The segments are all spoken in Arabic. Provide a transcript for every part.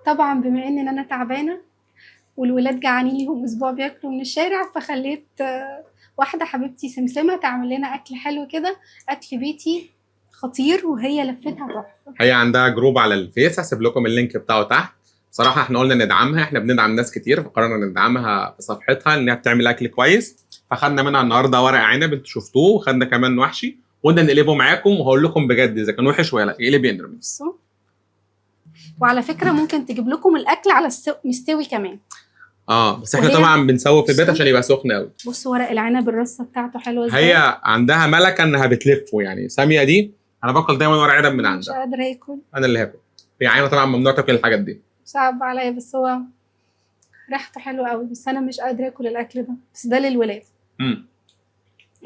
طبعا بما ان انا تعبانه والولاد جعانين ليهم اسبوع بياكلوا من الشارع، فخليت واحده حبيبتي سمسمه تعمل لنا اكل حلو كده، اكل بيتي خطير وهي لفتها تحفه. هي عندها جروب على الفيس، هسيب لكم اللينك بتاعه تحت. صراحه احنا قلنا ندعمها، احنا بندعم ناس كتير، فقررنا ندعمها في صفحتها انها بتعمل اكل كويس. فخدنا منها النهارده ورق عنب انتوا شفتوه، وخدنا كمان محشي، وقلنا نقلبه معاكم، وهقول لكم بجد اذا كان وحش ولا لا يقلب ينرمي. بصوا، وعلى فكره ممكن تجيب لكم الاكل على مستوي كمان. بس احنا طبعا بنسوي في البيت عشان يبقى سخن قوي. بصوا ورق العنب الرصه بتاعته حلوه ازاي. هي عندها ملكه انها بتلفه، يعني ساميه دي انا باكل دايما ورق عنب من مش عندها. قادره اكل. انا اللي هاكل. هي عينه طبعا ممنوع تاكل الحاجات دي. صعب عليا، بس هو ريحته حلوه قوي، بس انا مش قادره اكل الاكل ده، بس ده للولاد.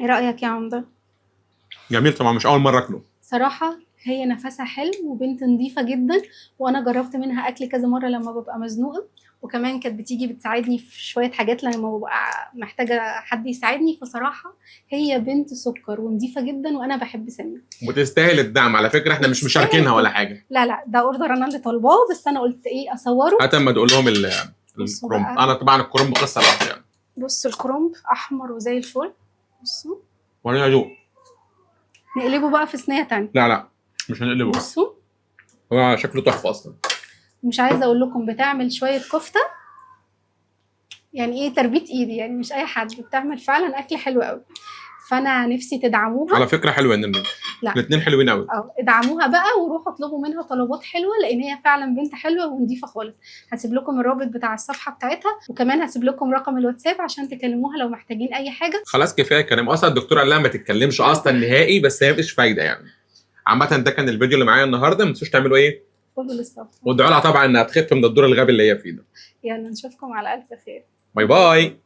ايه رايك يا عمده؟ جميل طبعا، مش اول مره اكله صراحه هي نفسها حلو وبنت نظيفه جدا، وانا جربت منها اكل كذا مره لما ببقى مزنوقه، وكمان كانت بتيجي بتساعدني في شويه حاجات لما ببقى محتاجه حد يساعدني. فصراحه هي بنت سكر ونظيفه جدا، وانا بحب ساميه وتستاهل الدعم. على فكره احنا مش مشاركينها ولا حاجه. لا ده اوردر انا اللي طالباه، بس انا قلت ايه اصوره. حتى ما تقول لهم الكرنب. انا طبعا الكرنب قصه لوحده يعني. بصوا الكرنب احمر وزي الفل. بصوا وانا ادوق. نقلبه بقى في صينيه تانية. لا مش هنقلبه. بصوا هو شكله تحفه اصلا. مش عايزه اقول لكم بتعمل شويه كفته، يعني ايه تربيت ايدي، يعني مش اي حد، بتعمل فعلا اكل حلو قوي. فانا نفسي تدعموها. على فكره حلوه النمر. الاثنين حلوين قوي. ادعموها بقى وروحوا اطلبوا منها طلبات حلوه، لان هي فعلا بنت حلوه ونضيفه خالص. هسيب لكم الرابط بتاع الصفحه بتاعتها، وكمان هسيب لكم رقم الواتساب عشان تكلموها لو محتاجين اي حاجه. خلاص كفايه كلام، اصلا الدكتور قال لها ما تتكلمش اصلا نهائي، بس هي مفيش فايده يعني. عامه ده كان الفيديو اللي معايا النهارده، ما تنسوش تعملوا ايه؟ فولو للصفحه، وادعوا لها طبعا انها تخف من الدور الغبي اللي هي فيه ده. يلا نشوفكم على الف خير. باي باي.